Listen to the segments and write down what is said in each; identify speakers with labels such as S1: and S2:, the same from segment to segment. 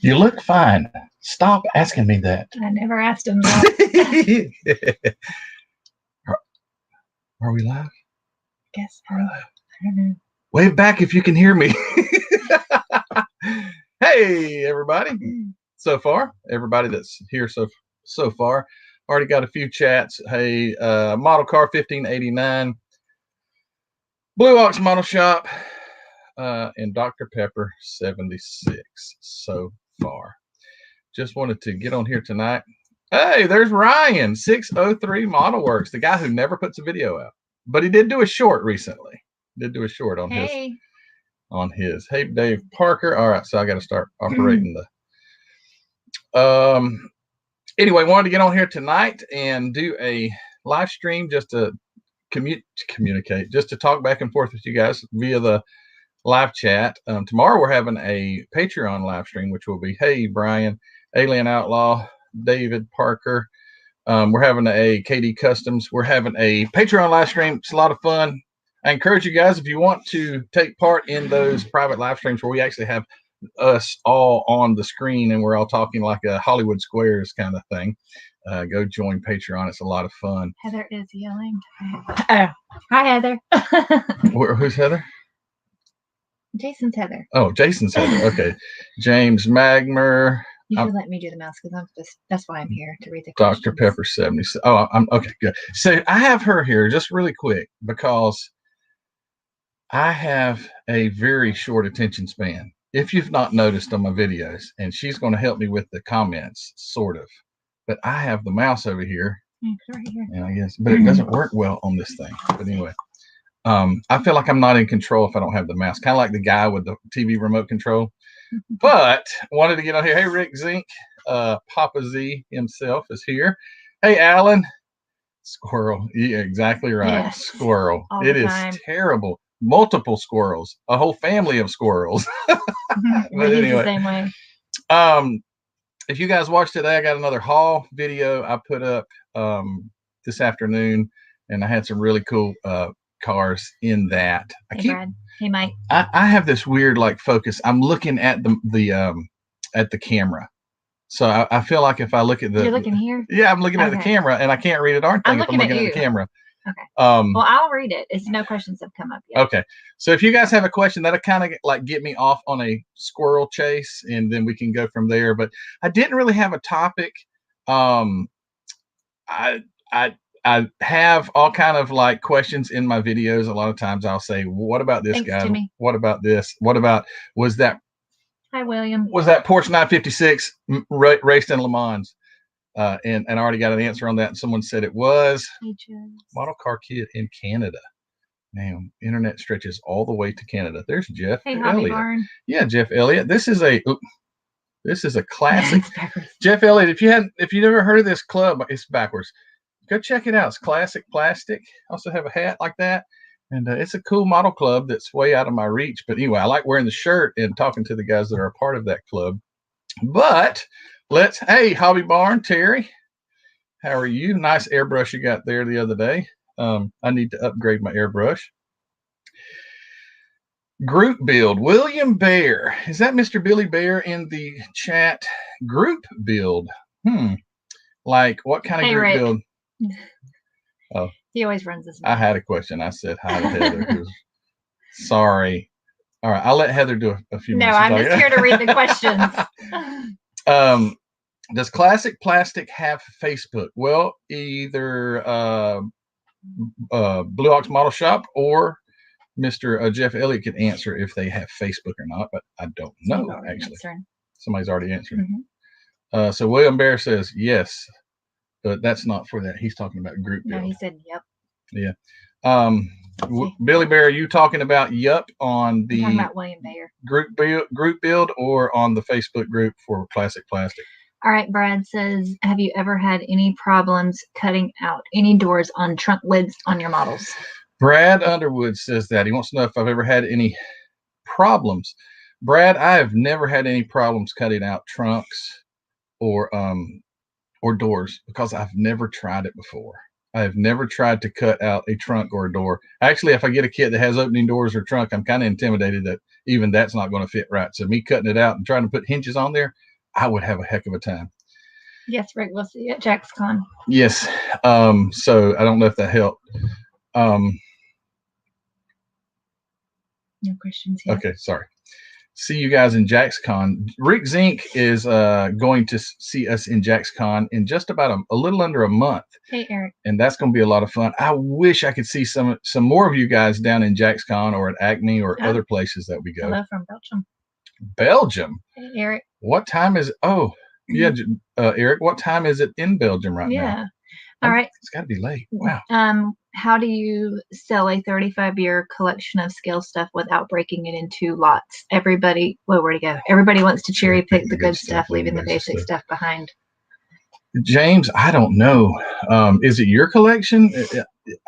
S1: You look fine. Stop asking me that.
S2: I never asked him that.
S1: Are we live?
S2: Guess I don't know.
S1: Wave back if you can hear me. Hey, everybody. So far, everybody that's here so far, already got a few chats. Hey, Model Car 1589, Blue Ox Model Shop, and Dr. Pepper 76 so far. Just wanted to get on here tonight. Hey, there's Ryan 603 Model Works, the guy who never puts a video out, but he did do a short recently. Did do a short on his. Hey, Dave Parker. All right, so I got to start operating the. Anyway, wanted to get on here tonight and do a live stream just to communicate, just to talk back and forth with you guys via the live chat. Tomorrow we're having a Patreon live stream, which will be, hey, Brian, Alien Outlaw, David Parker. We're having a KD Customs. We're having a Patreon live stream. It's a lot of fun. I encourage you guys, if you want to take part in those private live streams where we actually have us all on the screen and we're all talking like a Hollywood Squares kind of thing, go join Patreon. It's a lot of fun.
S2: Heather is yelling. Hi, Heather.
S1: Who's Heather?
S2: Jason's Heather.
S1: Oh, Jason's Heather. Okay. James Magmer.
S2: You should let me do the mouse because that's why I'm here, to read the questions.
S1: Dr. Pepper 76. Oh, I'm okay, good. So I have her here just really quick because I have a very short attention span, if you've not noticed on my videos, and she's going to help me with the comments, sort of. But I have the mouse over here,
S2: right here.
S1: And I guess, but it doesn't work well on this thing. But anyway, I feel like I'm not in control if I don't have the mouse, kind of like the guy with the TV remote control. But wanted to get on here. Hey, Rick Zink, Papa Z himself is here. Hey, Alan, squirrel. Yeah, exactly right. Yes. Squirrel. It is terrible. Multiple squirrels, a whole family of squirrels. But anyway,
S2: the same way.
S1: If you guys watched today, I got another haul video I put up this afternoon, and I had some really cool cars in that.
S2: Brad. Hey, Mike.
S1: I have this weird like focus. I'm looking at the camera, so I feel like if I look at
S2: you're looking here.
S1: Yeah, I'm looking at the camera, and I can't read a darn thing if I'm looking at the camera.
S2: Okay. Well, I'll read it. It's no questions have come up yet.
S1: Okay. So if you guys have a question, that'll kind of like get me off on a squirrel chase, and then we can go from there. But I didn't really have a topic. I have all kind of like questions in my videos. A lot of times I'll say, what about this guy?
S2: Jimmy.
S1: What about this? What about, was that?
S2: Hi, William.
S1: Was that Porsche 956 raced in Le Mans? And I already got an answer on that. And someone said it was. Model Car Kid in Canada. Man, internet stretches all the way to Canada. There's Jeff Elliott. Yeah, Jeff Elliott. This is a classic. Jeff Elliott. If you never heard of this club, it's backwards. Go check it out. It's Classic Plastic. Also have a hat like that. And it's a cool model club that's way out of my reach. But anyway, I like wearing the shirt and talking to the guys that are a part of that club. But hey, Hobby Barn, Terry, how are you? Nice airbrush you got there the other day. I need to upgrade my airbrush. Group build, William Bear. Is that Mr. Billy Bear in the chat? Group build. Like what kind of group
S2: Rick.
S1: build? Oh,
S2: he always runs this.
S1: I had a question. I said hi to Heather. Sorry. All right, I'll let Heather do a few minutes.
S2: No, I'm just here to read the questions.
S1: Does Classic Plastic have Facebook? Well, either Blue Ox Model Shop or Mr. Jeff Elliott can answer if they have Facebook or not, but I don't know, actually. Somebody's already answered it. So William Bear says yes, but that's not for that. He's talking about group build.
S2: No, he said yep.
S1: Yeah. Billy Bear, are you talking about yup on the
S2: talking about William Bear
S1: group build or on the Facebook group for Classic Plastic?
S2: All right, Brad says, have you ever had any problems cutting out any doors on trunk lids on your models?
S1: Brad Underwood says that. He wants to know if I've ever had any problems. Brad, I have never had any problems cutting out trunks or doors because I've never tried it before. I have never tried to cut out a trunk or a door. Actually, if I get a kit that has opening doors or trunk, I'm kind of intimidated that even that's not going to fit right. So me cutting it out and trying to put hinges on there, I would have a heck of a time.
S2: Yes, Rick, we'll see you at JaxCon.
S1: Yes. So I don't know if that helped.
S2: No questions yet.
S1: Okay, sorry. See you guys in JaxCon. Rick Zink is going to see us in JaxCon in just about a little under a month.
S2: Hey, Eric.
S1: And that's going to be a lot of fun. I wish I could see some more of you guys down in JaxCon or at Acme or other places that we go.
S2: Hello from Belgium.
S1: Belgium?
S2: Hey, Eric.
S1: What time is it? Oh, yeah, Eric, what time is it in Belgium right now?
S2: Yeah. All right.
S1: It's got to be late. Wow.
S2: How do you sell a 35-year collection of scale stuff without breaking it into lots? Everybody, where'd it go? Everybody wants to cherry pick the good stuff, leaving the basic stuff behind.
S1: James, I don't know. Is it your collection?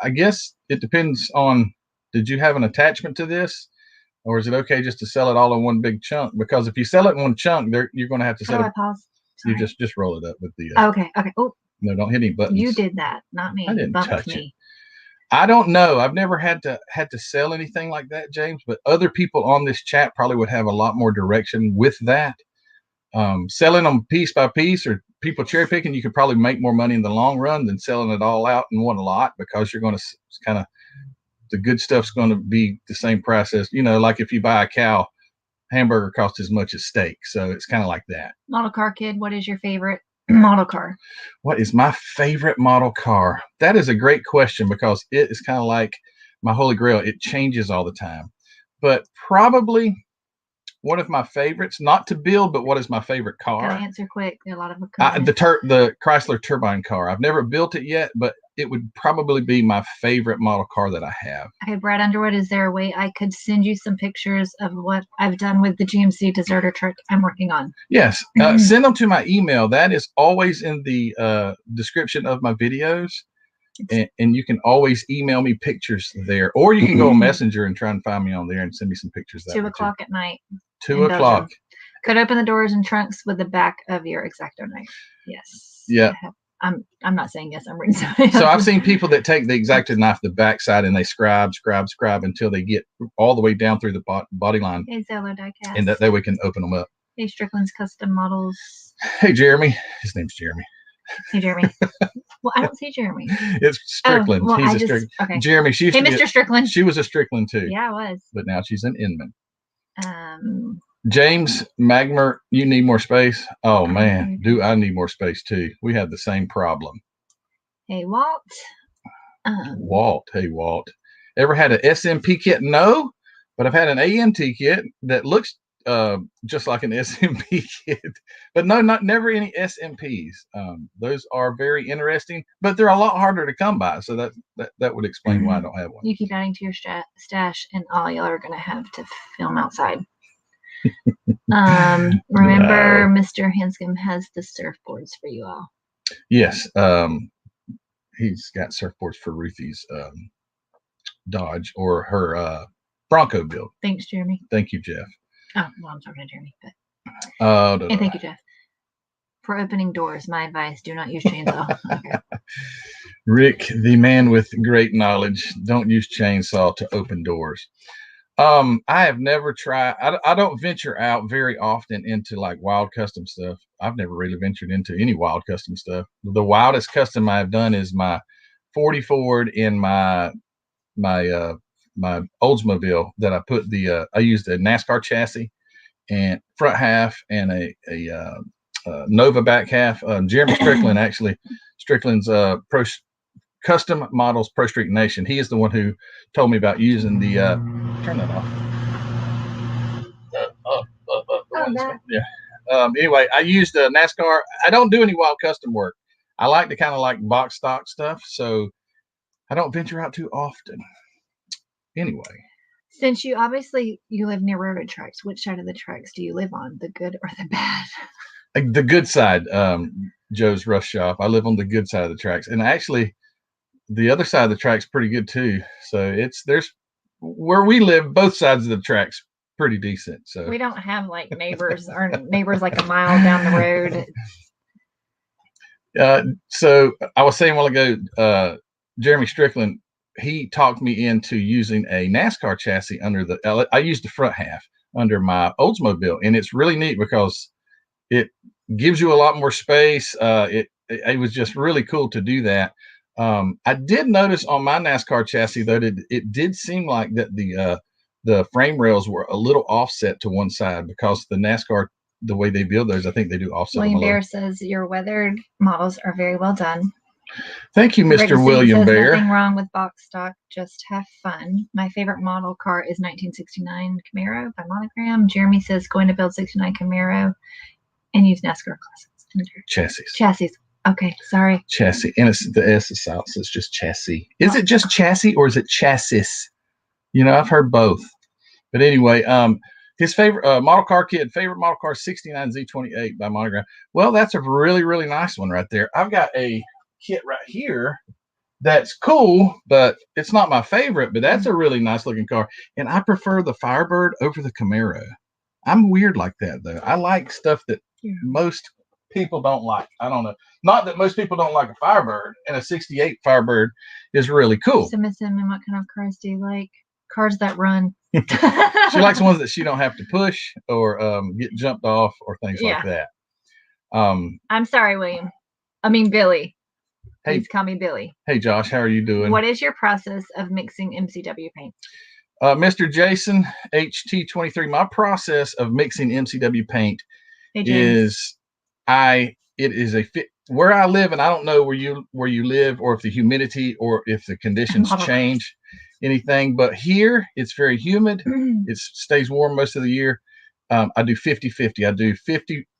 S1: I guess it depends on, did you have an attachment to this? Or is it okay just to sell it all in one big chunk? Because if you sell it in one chunk, you're going to have to set
S2: up. Pause.
S1: Sorry. You just roll it up with the.
S2: Okay. Oh.
S1: No, don't hit any buttons.
S2: You did that, not me.
S1: I didn't touch it. I don't know. I've never had to sell anything like that, James. But other people on this chat probably would have a lot more direction with that. Selling them piece by piece, or people cherry picking, you could probably make more money in the long run than selling it all out in one lot, because you're going to kind of, the good stuff's going to be the same price as, like if you buy a cow, hamburger costs as much as steak. So it's kind of like that.
S2: Model car kid, what is your favorite model car?
S1: What is my favorite model car? That is a great question, because it is kind of like my holy grail. It changes all the time. But probably one of my favorites, not to build, but what is my favorite car?
S2: Gotta answer quick. There are a lot of
S1: the Chrysler turbine car. I've never built it yet, but it would probably be my favorite model car that I have.
S2: Okay, Brad Underwood, is there a way I could send you some pictures of what I've done with the GMC deserter truck I'm working on?
S1: Yes, send them to my email. That is always in the description of my videos. And you can always email me pictures there, or you can go on Messenger and try and find me on there and send me some pictures.
S2: 2 o'clock at night.
S1: 2 o'clock.
S2: Could open the doors and trunks with the back of your X-Acto knife. Yes.
S1: Yeah.
S2: I'm not saying yes. I'm reading something.
S1: So I've seen people that take the X-Acto knife, the backside, and they scribe until they get all the way down through the body line.
S2: Hey, Zello Diecast.
S1: And that way we can open them up.
S2: Hey, Strickland's Custom Models.
S1: Hey, Jeremy. His name's Jeremy.
S2: Hey, Jeremy. Well, I don't see Jeremy.
S1: It's Strickland.
S2: Oh, well,
S1: He's a Strickland.
S2: Okay.
S1: Jeremy. Hey,
S2: Mr. Strickland.
S1: She was a Strickland too.
S2: Yeah, I was.
S1: But now she's an Inman. James Magmer, you need more space? Oh, man. Do I need more space too? We have the same problem.
S2: Hey, Walt.
S1: Walt. Hey, Walt. Ever had an SMP kit? No, but I've had an AMT kit that looks just like an SMP kit, but never any SMPs. Those are very interesting, but they're a lot harder to come by. So that would explain why I don't have one.
S2: You keep adding to your stash, and all y'all are going to have to film outside. Remember, no. Mr. Hanscom has the surfboards for you all.
S1: Yes. He's got surfboards for Ruthie's Dodge or her Bronco build.
S2: Thanks, Jeremy.
S1: Thank you, Jeff.
S2: Oh, well, I'm talking to Jeremy. But...
S1: and
S2: thank you, Jeff. For opening doors, my advice, do not use chainsaw. Okay.
S1: Rick, the man with great knowledge, don't use chainsaw to open doors. I have never tried. I don't venture out very often into like wild custom stuff. I've never really ventured into any wild custom stuff. The wildest custom I've done is my 40 Ford in my Oldsmobile that I put I used a NASCAR chassis and front half and a Nova back half. Jeremy Strickland, actually, Strickland's Custom Models Pro Street Nation. He is the one who told me about using the turn that off. Yeah. Anyway, I used NASCAR. I don't do any wild custom work. I like to kind of like box stock stuff, so I don't venture out too often. Anyway,
S2: since you live near railroad tracks, which side of the tracks do you live on, the good or the bad?
S1: The good side. Joe's Rush Shop. I live on the good side of the tracks, and actually, the other side of the track's pretty good too. So there's where we live, both sides of the tracks pretty decent. So
S2: we don't have like neighbors or neighbors like a mile down the
S1: road. So I was saying a while ago, Jeremy Strickland, he talked me into using a NASCAR chassis I used the front half under my Oldsmobile, and it's really neat because gives you a lot more space. It was just really cool to do that. I did notice on my NASCAR chassis though that it did seem like that the frame rails were a little offset to one side because the NASCAR, the way they build those, I think they do offset.
S2: William Bear says your weathered models are very well done.
S1: Thank you, Mr. William Bear.
S2: Nothing wrong with box stock, just have fun. My favorite model car is 1969 Camaro by Monogram. Jeremy says going to build 69 Camaro and use NASCAR classes. Chassis. Okay, sorry.
S1: Chassis. And it's the S is silent, so it's just chassis. Is it just chassis or is it chassis? You know, I've heard both. But anyway, his favorite model car kit, favorite model car 69 Z28 by Monogram. Well, that's a really, really nice one right there. I've got a kit right here that's cool, but it's not my favorite, but that's a really nice looking car. And I prefer the Firebird over the Camaro. I'm weird like that though. I like stuff that most people don't like. I don't know. Not that most people don't like a Firebird, and a 68 Firebird is really cool.
S2: So Miss Inman, what kind of cars do you like? Cars that run.
S1: She likes ones that she don't have to push or get jumped off or things like that.
S2: I'm sorry, William. I mean Billy.
S1: Hey,
S2: please call me Billy.
S1: Hey Josh, how are you doing?
S2: What is your process of mixing MCW paint?
S1: Mr. Jason HT23, my process of mixing MCW paint is where I live, and I don't know where you live or if the humidity or if the conditions change anything, but here it's very humid. It stays warm most of the year. I do 50-50. I do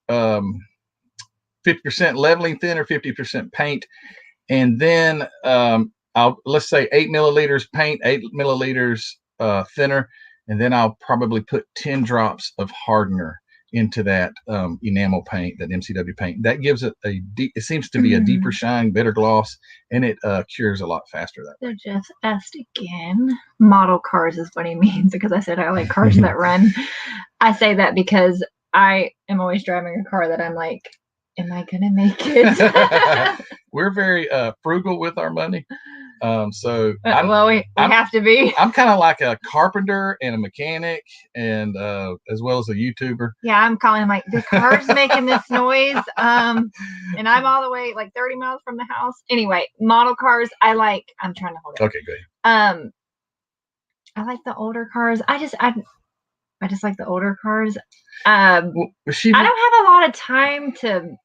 S1: 50% leveling thinner, 50% paint, and then let's say 8 milliliters paint, 8 milliliters thinner, and then I'll probably put 10 drops of hardener into that enamel paint, that MCW paint. That gives it it seems to be a deeper shine, better gloss, and it cures a lot faster that way.
S2: So Jeff asked again, model cars is what he means, because I said I like cars that run. I say that because I am always driving a car that I'm like, am I gonna make it?
S1: We're very frugal with our money. So
S2: we have to be.
S1: I'm kind of like a carpenter and a mechanic, and as well as a YouTuber.
S2: Yeah, I'm calling him like, the car's making this noise, and I'm all the way like 30 miles from the house. Anyway, model cars, I'm trying to hold it.
S1: Okay, good.
S2: I like the older cars. I just like the older cars. I don't have a lot of time to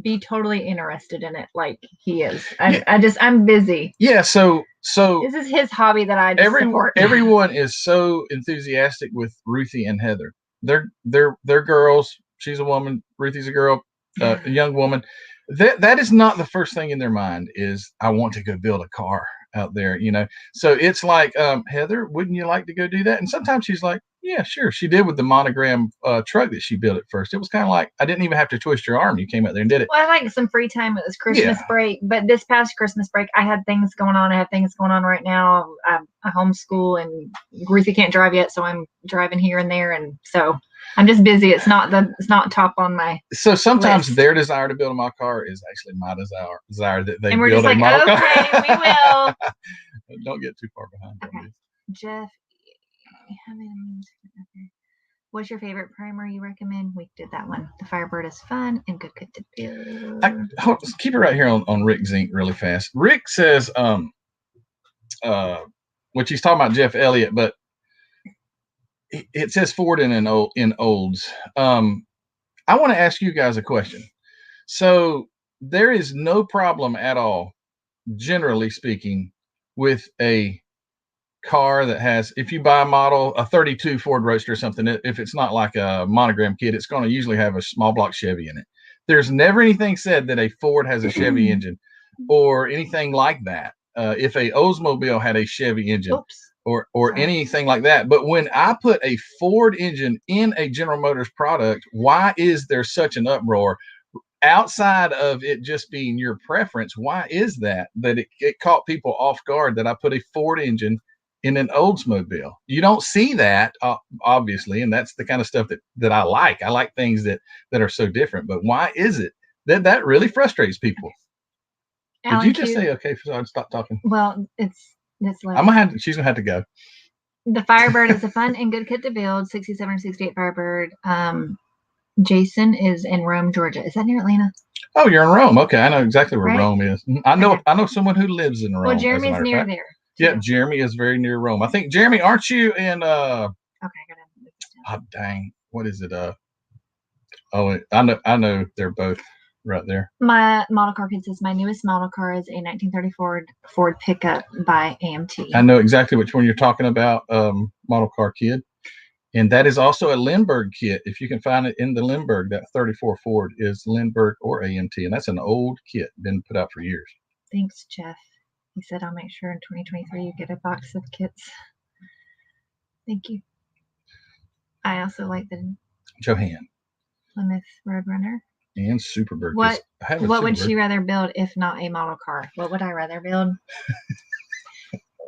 S2: be totally interested in it like he is. I'm busy.
S1: Yeah, so
S2: this is his hobby that I support.
S1: Everyone is so enthusiastic with Ruthie and Heather. They're girls. She's a woman. Ruthie's a girl, a young woman. That is not the first thing in their mind is I want to go build a car out there, you know. So it's like, Heather, wouldn't you like to go do that? And sometimes she's like, yeah, sure. She did with the Monogram truck that she built at first. It was kind of like, I didn't even have to twist your arm. You came out there and did it.
S2: Well, I like some free time. It was Christmas break, but this past Christmas break, I had things going on. I have things going on right now. I homeschool, and Ruthie can't drive yet, so I'm driving here and there, and so I'm just busy. It's not top on my.
S1: So sometimes their desire to build a model car is actually my desire that they
S2: and we're
S1: build
S2: just
S1: a model car.
S2: Okay, we will.
S1: Don't get too far behind.
S2: Okay. Jeff, what's your favorite primer you recommend? We did that one. The Firebird is fun and good to build.
S1: Keep it right here on Rick Zink really fast. Rick says, which he's talking about Jeff Elliott, but it says Ford in Olds. I want to ask you guys a question. So there is no problem at all, generally speaking, with a car that has, if you buy a 32 Ford Roadster or something, if it's not like a Monogram kit, it's going to usually have a small block Chevy in it. There's never anything said that a Ford has a Chevy engine or anything like that. If a Oldsmobile had a Chevy engine or anything like that. But when I put a Ford engine in a General Motors product, why is there such an uproar? Outside of it just being your preference, why is that it caught people off guard that I put a Ford engine in an Oldsmobile? You don't see that, obviously, and that's the kind of stuff that I like. I like things that are so different. But why is it that really frustrates people? Did you just say okay? So I'd stop talking.
S2: Well, it's
S1: she's gonna have to go.
S2: The Firebird is a fun and good kit to build. 67 or 68 Firebird. Jason is in Rome, Georgia. Is that near Atlanta?
S1: Oh, you're in Rome. Okay, I know exactly where
S2: Right?
S1: Rome is. I know someone who lives in Rome.
S2: Well, Jeremy's near there. Too.
S1: Yeah, Jeremy is very near Rome. I think, Jeremy, aren't you in
S2: Okay, I gotta move this down.
S1: Oh dang, what is it? Oh, I know they're both right there.
S2: My model car kit says my newest model car is a 1934 Ford pickup by AMT.
S1: I know exactly which one you're talking about, model car kid. And that is also a Lindbergh kit. If you can find it in the Lindbergh, that 34 Ford is Lindbergh or AMT. And that's an old kit, been put out for years.
S2: Thanks, Jeff. He said, I'll make sure in 2023 you get a box of kits. Thank you. I also like the
S1: Johan.
S2: Plymouth Roadrunner.
S1: And Superbird.
S2: What would she rather build if not a model car? What would I rather build?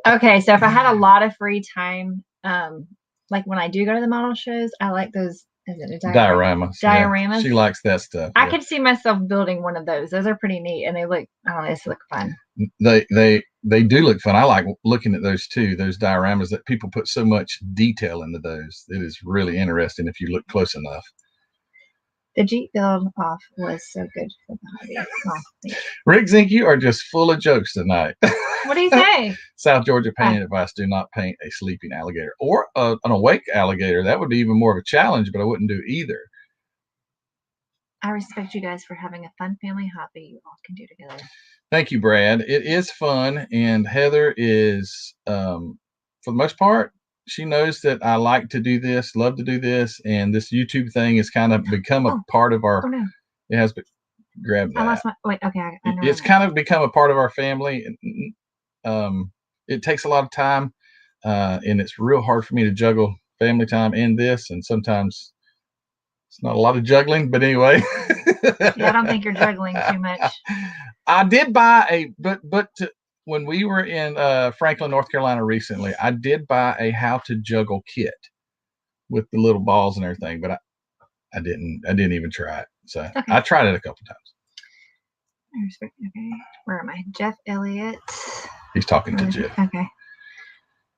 S2: Okay, so if I had a lot of free time, like when I do go to the model shows, I like those. Is it a
S1: dioramas?
S2: Dioramas.
S1: Yeah. She likes that stuff.
S2: I could see myself building one of those. Those are pretty neat, and they look. I don't know. They look fun.
S1: They do look fun. I like looking at those too. Those dioramas that people put so much detail into those. It is really interesting if you look close enough.
S2: The Jeep build off was so good for the hobby. Oh,
S1: Rick Zink, you are just full of jokes tonight.
S2: What do you say?
S1: South Georgia painting advice: do not paint a sleeping alligator or an awake alligator. That would be even more of a challenge, but I wouldn't do either.
S2: I respect you guys for having a fun family hobby you all can do together.
S1: Thank you, Brad. It is fun, and Heather is, for the most part, she knows that I like to do this, love to do this, and this YouTube thing has kind of become a part of our. Oh, no. It has grabbed that.
S2: I lost my. Wait, okay. I know
S1: it's kind of become a part of our family. It takes a lot of time, and it's real hard for me to juggle family time and this, and sometimes it's not a lot of juggling. But anyway.
S2: Yeah, I don't think you're juggling too much.
S1: I did buy when we were in Franklin, North Carolina recently, I did buy a how to juggle kit with the little balls and everything, but I didn't even try it. So okay. I tried it a couple times.
S2: Okay, where am I? Jeff Elliott.
S1: He's talking to Jeff.
S2: Okay.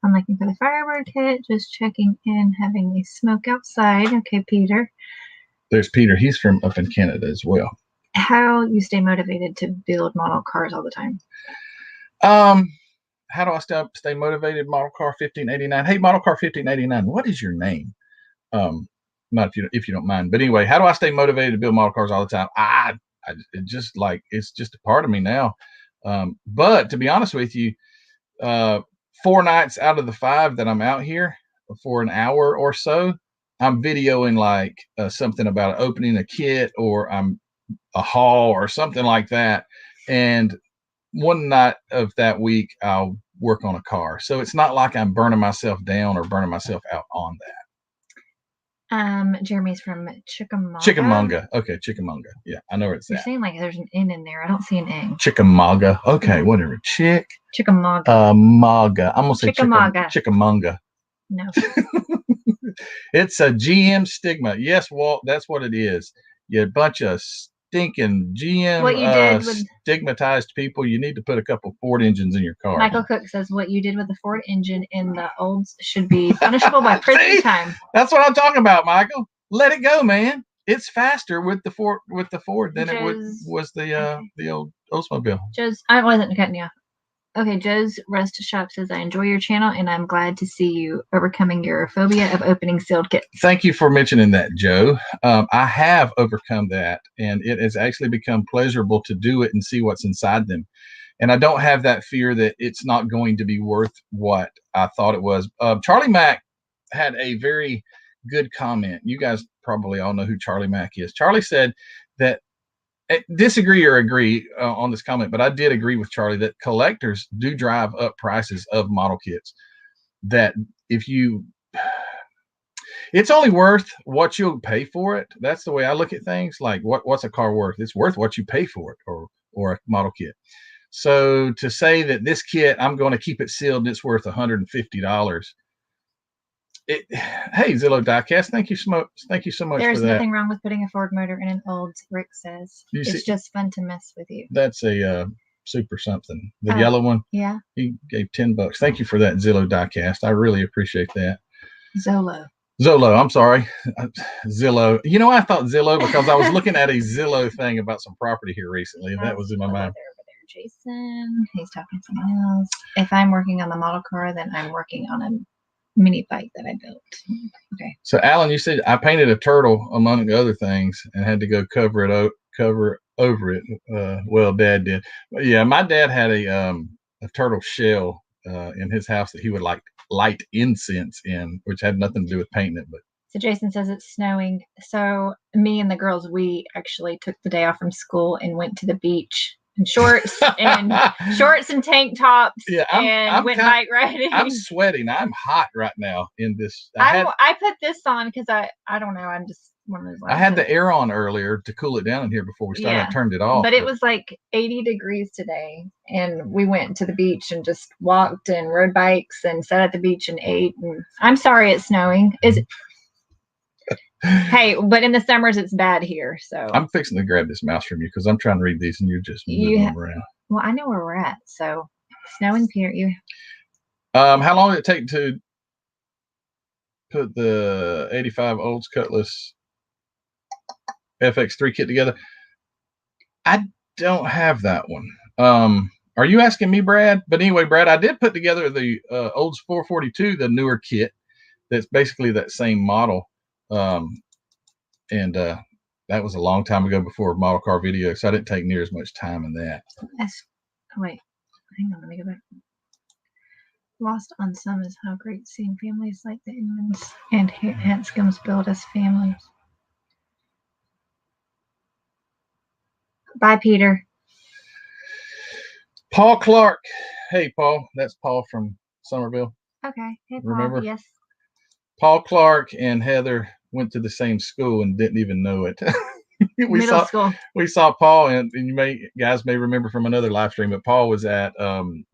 S2: I'm looking for the Firebird kit, just checking in, having a smoke outside. Okay, Peter.
S1: There's Peter. He's from up in Canada as well.
S2: How you stay motivated to build model cars all the time?
S1: How do I stay motivated? Model car 1589. Hey, Model car 1589. What is your name? Not if you don't mind. But anyway, how do I stay motivated to build model cars all the time? It's just a part of me now. But to be honest with you, 4 nights out of the 5 that I'm out here for an hour or so, I'm videoing like something about opening a kit or I'm a haul or something like that. And one night of that week, I'll work on a car. So it's not like I'm burning myself down or burning myself out on
S2: that. Jeremy's from Chickamauga.
S1: Chickamauga. Okay, Chickamauga. Yeah, I know where it's at.
S2: You're saying like there's an N in there. I don't see an N.
S1: Chickamauga. Okay, whatever.
S2: Chickamauga.
S1: Maga. I'm gonna say
S2: Chickamauga.
S1: Chickamauga.
S2: No.
S1: It's a GM stigma. Yes, Walt, that's what it is. You're a bunch of stinking GM stigmatized people. You need to put a couple Ford engines in your car.
S2: Michael Cook says what you did with the Ford engine in the olds should be punishable by prison time.
S1: That's what I'm talking about, Michael. Let it go, man. It's faster with the Ford than it was the old Oldsmobile.
S2: I wasn't cutting you off. Okay, Joe's Rest Shop says, I enjoy your channel, and I'm glad to see you overcoming your phobia of opening sealed kits.
S1: Thank you for mentioning that, Joe. I have overcome that, and it has actually become pleasurable to do it and see what's inside them. And I don't have that fear that it's not going to be worth what I thought it was. Charlie Mack had a very good comment. You guys probably all know who Charlie Mack is. Charlie said that, disagree or agree on this comment, but I did agree with Charlie that collectors do drive up prices of model kits. That it's only worth what you'll pay for it. That's the way I look at things. Like what's a car worth? It's worth what you pay for it, or a model kit. So to say that this kit, I'm going to keep it sealed and it's worth $150. Hey, Zillow Diecast, thank you so much.
S2: There's
S1: for that.
S2: There's nothing wrong with putting a Ford motor in an old, Rick says. It's just fun to mess with you.
S1: That's a super something. The yellow one.
S2: Yeah.
S1: He gave $10. Thank you for that, Zillow Diecast. I really appreciate that.
S2: Zolo.
S1: Zillow. I'm sorry, Zillow. You know, I thought Zillow because I was looking at a Zillow thing about some property here recently, and that was in my mind.
S2: Jason, he's talking to someone else. If I'm working on the model car, then I'm working on a mini bike that I built. Okay.
S1: So, Alan, you said I painted a turtle among other things and had to go cover over it. Well, Dad did. But yeah, my dad had a turtle shell in his house that he would light incense in, which had nothing to do with painting it. But
S2: so Jason says it's snowing. So me and the girls, we actually took the day off from school and went to the beach in shorts and tank tops.
S1: Yeah,
S2: I'm went bike riding.
S1: I'm sweating. I'm hot right now in this.
S2: I put this on because I don't know. I'm just one of those.
S1: I had the air on earlier to cool it down in here before we started. Yeah, I turned it off.
S2: But it was like 80 degrees today, and we went to the beach and just walked and rode bikes and sat at the beach and ate. And I'm sorry it's snowing. Is it? Hey, but in the summers it's bad here. So
S1: I'm fixing to grab this mouse from you because I'm trying to read these and you're just moving them around.
S2: Well, I know where we're at. So snowing period.
S1: How long did it take to put the 85 Olds Cutlass FX3 kit together? I don't have that one. Are you asking me, Brad? But anyway, Brad, I did put together the Olds 442, the newer kit. That's basically that same model. And that was a long time ago before model car video, so I didn't take near as much time in that.
S2: Wait, hang on, let me go back. Lost on some is how great seeing families like the Inmans and Hanscoms build as families. Bye, Peter.
S1: Paul Clark. Hey, Paul. That's Paul from Somerville.
S2: Okay. Hey, Paul.
S1: Remember?
S2: Yes.
S1: Paul Clark and Heather went to the same school and didn't even know it.
S2: Middle school.
S1: We saw Paul, and you guys may remember from another live stream, but Paul was at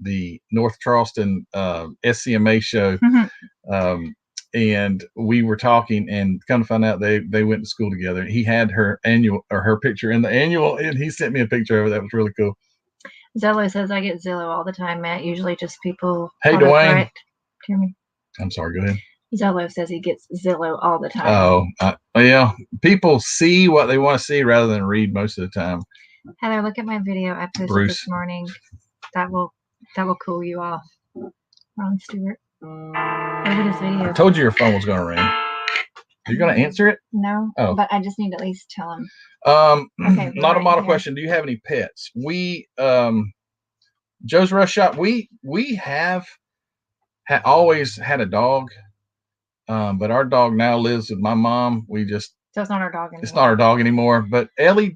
S1: the North Charleston SCMA show. Mm-hmm. And we were talking, and kind of found out they went to school together. He had her picture in the annual, and he sent me a picture of it. That was really cool.
S2: Zillow says I get Zillow all the time, Matt. Usually just people.
S1: Hey, Dwayne.
S2: Hear me?
S1: I'm sorry. Go ahead.
S2: Zillow says he gets Zillow all the time.
S1: Oh, yeah. People see what they want to see rather than read most of the time.
S2: Heather, look at my video I posted this morning. That will cool you off. Ron Stewart. Look at his video.
S1: I told you your phone was going to ring. You're going to answer it?
S2: No. Oh. But I just need to at least tell him.
S1: Okay, not a model question. Do you have any pets? We, Joe's Rush Shop, we have always had a dog. But our dog now lives with my mom. So
S2: it's not our dog anymore.
S1: It's not our dog anymore. But Ellie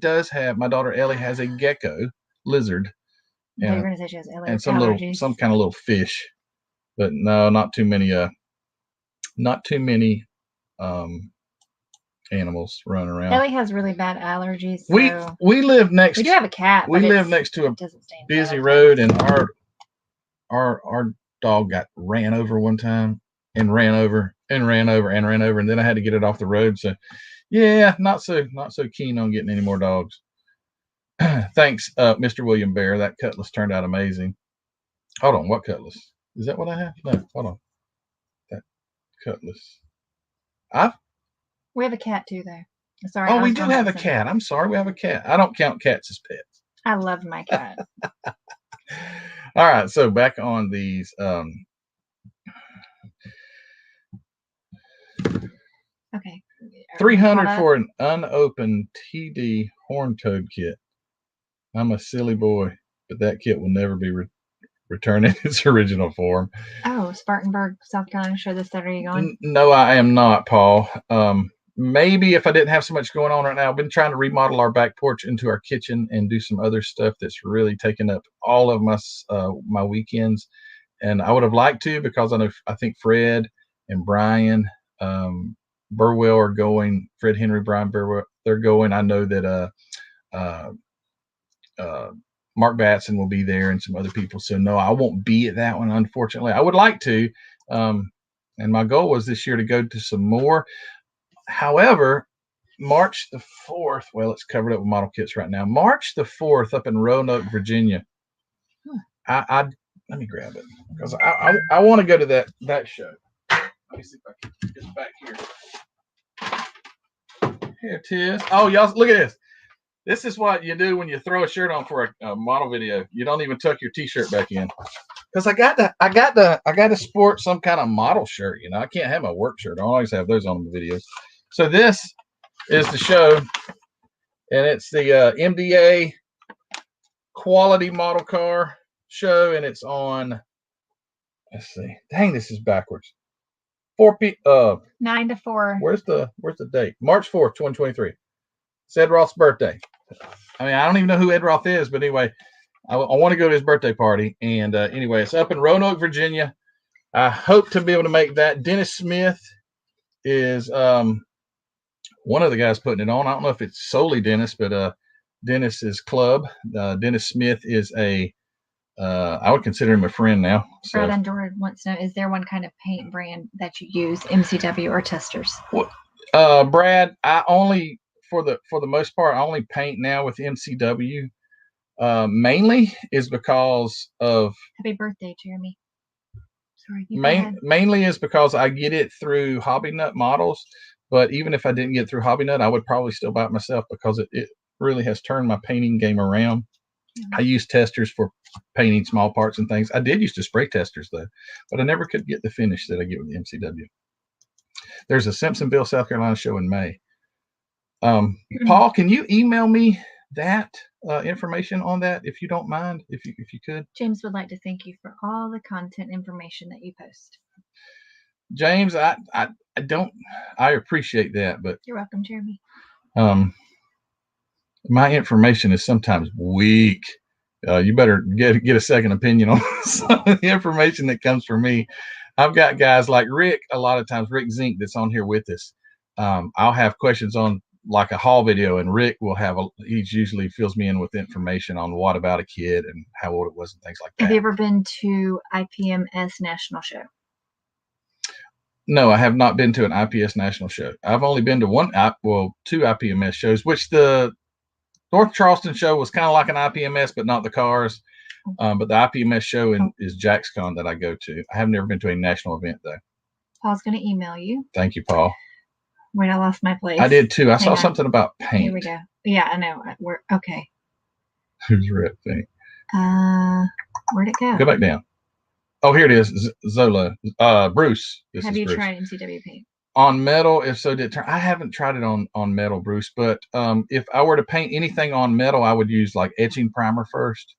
S1: my daughter Ellie has a gecko lizard.
S2: Yeah, you're gonna say she has allergies.
S1: And some kind of little fish. But no, not too many animals running around.
S2: Ellie has really bad allergies.
S1: So we live next.
S2: We do have a cat.
S1: We live next to a busy road, and our dog got ran over one time. And ran over, and then I had to get it off the road. So, yeah, not so keen on getting any more dogs. Thanks, Mr. William Bear. That cutlass turned out amazing. Hold on, what cutlass? Is that what I have? No, hold on. That cutlass.
S2: We have a cat too, though. Sorry.
S1: Oh, we do have a cat. I'm sorry, we have a cat. I don't count cats as pets.
S2: I love my cat.
S1: All right, so back on these.
S2: Okay.
S1: 300 for an unopened TD horn toad kit. I'm a silly boy, but that kit will never be returned in its original form.
S2: Oh, Spartanburg, South Carolina show this Saturday. You going?
S1: No, I am not, Paul. Maybe if I didn't have so much going on right now. I've been trying to remodel our back porch into our kitchen and do some other stuff that's really taken up all of my weekends. And I would have liked to, because I think Fred and Brian Burwell are going. Fred Henry, Brian Burwell, they're going. I know that Mark Batson will be there and some other people. So no, I won't be at that one, unfortunately. I would like to. And my goal was this year to go to some more. However, March the 4th, well, it's covered up with model kits right now. March the 4th up in Roanoke, Virginia. Let me grab it because I want to go to that show. me see if I can get this back here. Here it is. Oh, y'all, look at this. This is what you do when you throw a shirt on for a model video. You don't even tuck your t-shirt back in. Because I got to sport some kind of model shirt. You know, I can't have my work shirt. I always have those on the videos. So this is the show, and it's the MDA quality model car show, and it's on. Let's see. Dang, this is backwards.
S2: 9 to 4.
S1: Where's the date? March 4th, 2023. It's Ed Roth's birthday. I mean, I don't even know who Ed Roth is, but anyway. I want to go to his birthday party, and anyway, it's up in Roanoke, Virginia. I hope to be able to make that. Dennis Smith is one of the guys putting it on. I don't know if it's solely Dennis, but Dennis's club. Dennis Smith is I would consider him a friend now. So.
S2: Brad Andor wants to know, is there one kind of paint brand that you use, MCW or Testers?
S1: Well, Brad, I only, for the most part, I only paint now with MCW. Mainly is because of
S2: happy birthday, Jeremy. Sorry,
S1: mainly is because I get it through Hobby Nut models, but even if I didn't get it through Hobby Nut, I would probably still buy it myself because it really has turned my painting game around. I use testers for painting small parts and things. I did used to spray testers though, but I never could get the finish that I get with the MCW. There's a Simpsonville, South Carolina show in May. Paul, can you email me that information on that if you don't mind, if you could?
S2: James would like to thank you for all the content information that you post.
S1: James, I appreciate that, but
S2: you're welcome, Jeremy.
S1: My information is sometimes weak. You better get a second opinion on some of the information that comes from me. I've got guys like Rick, a lot of times Rick Zink that's on here with us. I'll have questions on like a haul video, and Rick will he usually fills me in with information on what about a kid and how old it was and things like that.
S2: Have you ever been to IPMS National Show?
S1: No, I have not been to an IPS National Show. I've only been to two IPMS shows, which the North Charleston show was kind of like an IPMS, but not the cars. But the IPMS show is JaxCon that I go to. I have never been to a national event though.
S2: Paul's going to email you.
S1: Thank you, Paul.
S2: Wait, I lost my place.
S1: I did too. I saw something about paint.
S2: Here we go. Yeah, I know. We're okay.
S1: Who's red paint?
S2: Where'd it go?
S1: Go back down. Oh, here it is. Zola. Bruce.
S2: Have you tried MCW paint?
S1: On metal, if so, I haven't tried it on metal, Bruce. But if I were to paint anything on metal, I would use like etching primer first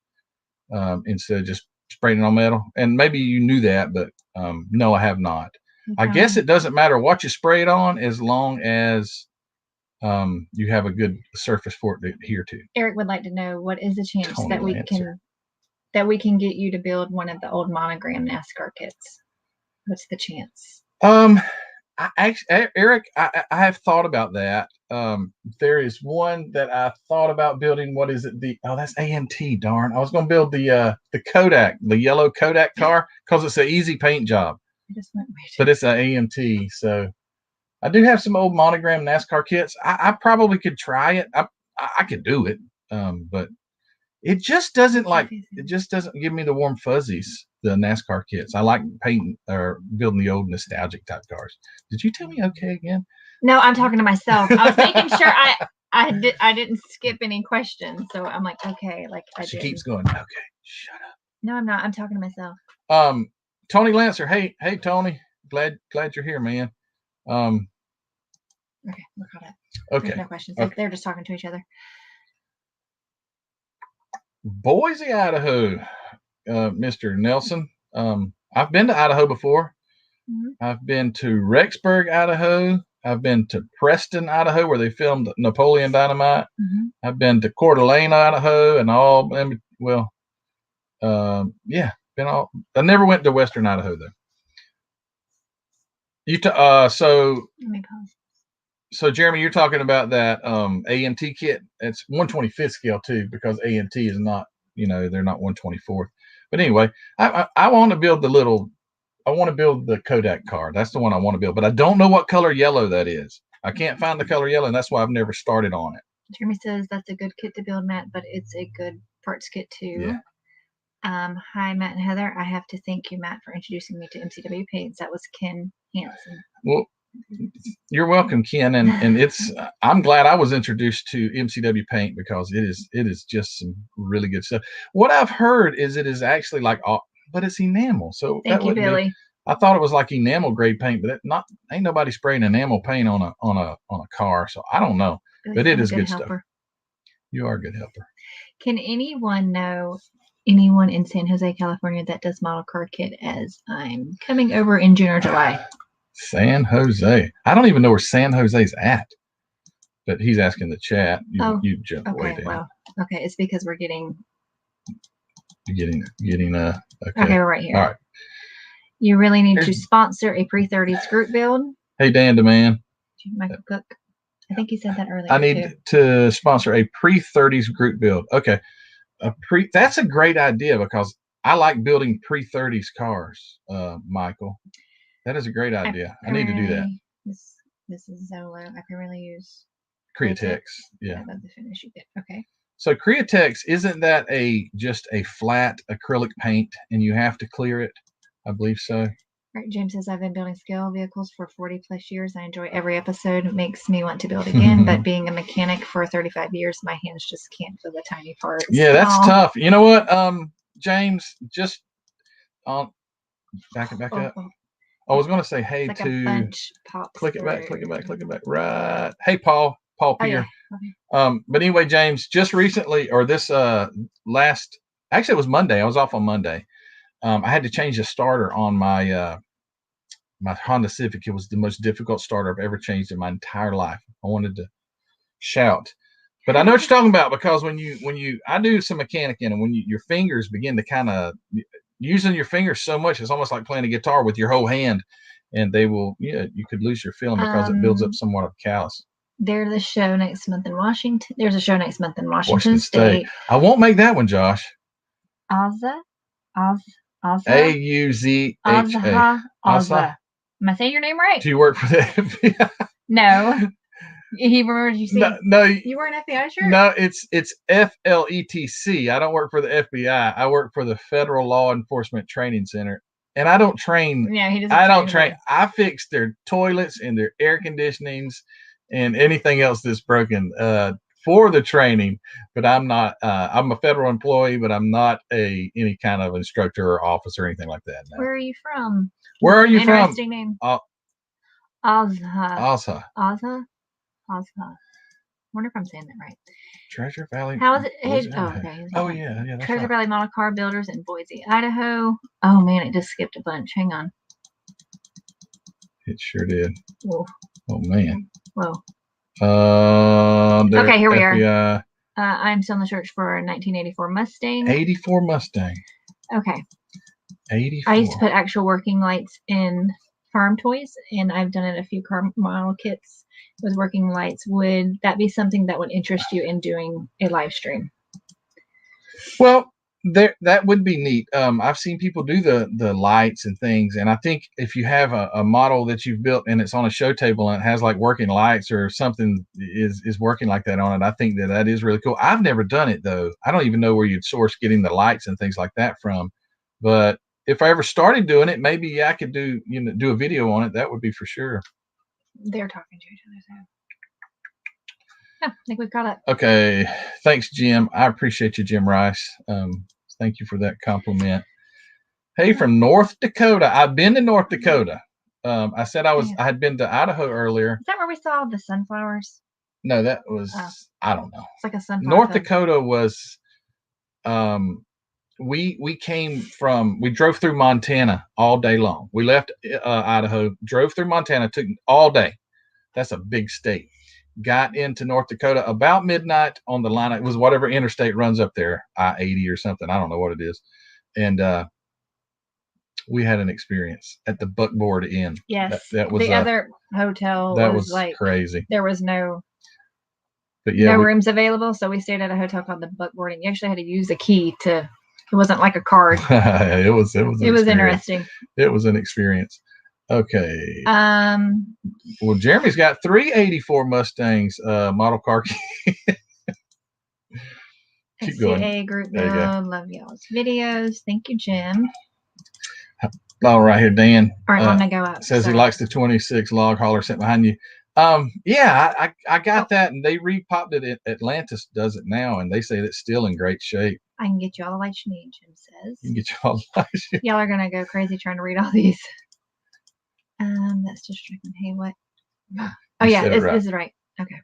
S1: instead of just spraying it on metal. And maybe you knew that, but no, I have not. I guess it doesn't matter what you spray it on as long as you have a good surface for it to adhere to.
S2: Eric would like to know, what is the chance that we can get you to build one of the old monogram NASCAR kits? What's the chance?
S1: Eric, I have thought about that. There is one that I thought about building. What is it? That's AMT. Darn, I was going to build the Kodak, the yellow Kodak car, because it's an easy paint job. But it's an AMT, so I do have some old monogram NASCAR kits. I probably could try it. I could do it, but it just doesn't give me the warm fuzzies. The NASCAR kits. I like painting or building the old nostalgic type cars. Did you tell me okay again?
S2: No, I'm talking to myself. I was making sure I didn't skip any questions, so I'm like, okay, like
S1: she keeps going. Okay, shut up.
S2: No, I'm not. I'm talking to myself.
S1: Tony Lancer. Hey, Tony. Glad you're here, man.
S2: Okay, we're caught up.
S1: Okay.
S2: There's no questions.
S1: Okay.
S2: They're just talking to each other.
S1: Boise, Idaho. Mr. Nelson. I've been to Idaho before. Mm-hmm. I've been to Rexburg, Idaho. I've been to Preston, Idaho, where they filmed Napoleon Dynamite. Mm-hmm. I've been to Coeur d'Alene, Idaho, and been all. I never went to Western Idaho though. So Jeremy, you're talking about that AMT kit. It's 125th scale too, because AMT is not, they're not 124th. But anyway, I want to build the Kodak car. That's the one I want to build, but I don't know what color yellow that is. I can't find the color yellow, and that's why I've never started on it.
S2: Jeremy says that's a good kit to build, Matt, but it's a good parts kit too. Yeah. Hi, Matt and Heather. I have to thank you, Matt, for introducing me to MCW paints. That was Ken handsome.
S1: Well, you're welcome, Ken. And it's I'm glad I was introduced to MCW paint because it is just some really good stuff. What I've heard is it is actually like but it's enamel. So
S2: thank you, Billy.
S1: I thought it was like enamel grade paint, but ain't nobody spraying enamel paint on a car. So I don't know, but it is good stuff. You are a good helper.
S2: Can anyone know anyone in San Jose, California that does model car kit, as I'm coming over in June or July?
S1: San Jose. I don't even know where San Jose's at, but he's asking the chat. You jump way down.
S2: Well, okay, it's because we're getting.
S1: Okay,
S2: we're right here.
S1: All right.
S2: You really need to sponsor a pre-30s group build.
S1: Hey, Dan DeMan.
S2: Michael Cook. I think you said that earlier.
S1: I need to sponsor a pre-30s group build. Okay. That's a great idea because I like building pre-30s cars, Michael. That is a great idea. I need to do that.
S2: This is Zolo. I can really use
S1: Createx. Yeah.
S2: I love the finish you get. Okay.
S1: So Createx, isn't that just a flat acrylic paint and you have to clear it? I believe so.
S2: Right, James says, I've been building scale vehicles for 40 plus years. I enjoy every episode. It makes me want to build again, but being a mechanic for 35 years, my hands just can't feel the tiny parts.
S1: Yeah, that's tough. You know what, James, just back up. I was going to say hey to click it back. Right. Hey, Paul Pierre. Yeah. Okay. But anyway, James, just recently, or this actually it was Monday. I was off on Monday. I had to change the starter on my my Honda Civic. It was the most difficult starter I've ever changed in my entire life. I wanted to shout, but I know what you're talking about because I do some mechanicing, and when your fingers begin to kind of using your fingers so much, it's almost like playing a guitar with your whole hand, and you could lose your feeling because it builds up somewhat of callus.
S2: There's a show next month in Washington. There's a show next month in Washington State.
S1: I won't make that one, Josh.
S2: Auza.
S1: Auzha.
S2: Auza. Am I saying your name right?
S1: Do you work for the FBI?
S2: No. He remembers you saying.
S1: No.
S2: You wear an FBI shirt?
S1: No, it's FLETC. I don't work for the FBI. I work for the Federal Law Enforcement Training Center. And I don't train.
S2: Yeah, he doesn't.
S1: I don't train. I fix their toilets and their air conditionings and anything else that's broken for the training. But I'm not. I'm a federal employee, but I'm not any kind of instructor or officer or anything like that. No.
S2: Where are you from?
S1: Where are you from?
S2: Interesting name. Auza. Wonder if I'm saying that right.
S1: Treasure Valley.
S2: How is it? Hey,
S1: Yeah.
S2: Treasure Valley Model Car Builders in Boise, Idaho. Oh man, it just skipped a bunch. Hang on.
S1: It sure did.
S2: Whoa.
S1: Oh man.
S2: Whoa.
S1: Okay,
S2: here we are. I'm still in the search for a 1984 Mustang.
S1: 84 Mustang.
S2: Okay.
S1: 84.
S2: I used to put actual working lights in farm toys, and I've done it a few car model kits with working lights. Would that be something that would interest you in doing a live stream?
S1: Well, that would be neat. I've seen people do the lights and things, and I think if you have a model that you've built and it's on a show table and it has like working lights or something is working like that on it, I think that is really cool. I've never done it though. I don't even know where you'd source getting the lights and things like that from, but if I ever started doing it, maybe I could do a video on it. That would be for sure.
S2: They're talking to each other. So. Yeah, I think we've got it.
S1: Okay. Thanks, Jim. I appreciate you, Jim Rice. Thank you for that compliment. Hey, from North Dakota. I've been to North Dakota. I said I had been to Idaho earlier.
S2: Is that where we saw the sunflowers?
S1: No, that was I don't know.
S2: It's like a sunflower.
S1: North Dakota was we drove through Montana all day long. We left Idaho, drove through Montana, took all day. That's a big state. Got into North Dakota about midnight on the line. It was whatever interstate runs up there, I-80 or something. I don't know what it is. And we had an experience at the Buckboard Inn.
S2: Yes.
S1: That was
S2: the other hotel.
S1: That was
S2: like
S1: crazy.
S2: There was no rooms available. So we stayed at a hotel called the Buckboard Inn. You actually had to use a key to. It wasn't like a card.
S1: It was
S2: interesting.
S1: It was an experience. Okay. Well, Jeremy's got 3 84 Mustangs model car. Keep going.
S2: Group build. Love y'all's videos. Thank you, Jim.
S1: All right here, Dan.
S2: All right, I'm gonna go up.
S1: Says he likes the 26 log hauler sitting behind you. Yeah, I got that, and they repopped it. Atlantis does it now, and they say it's still in great shape.
S2: I can get you all the lights you need, Jim says.
S1: You can get you all the lights.
S2: Y'all are gonna go crazy trying to read all these. That's just checking. Hey, what? Oh yeah, this is right. Okay.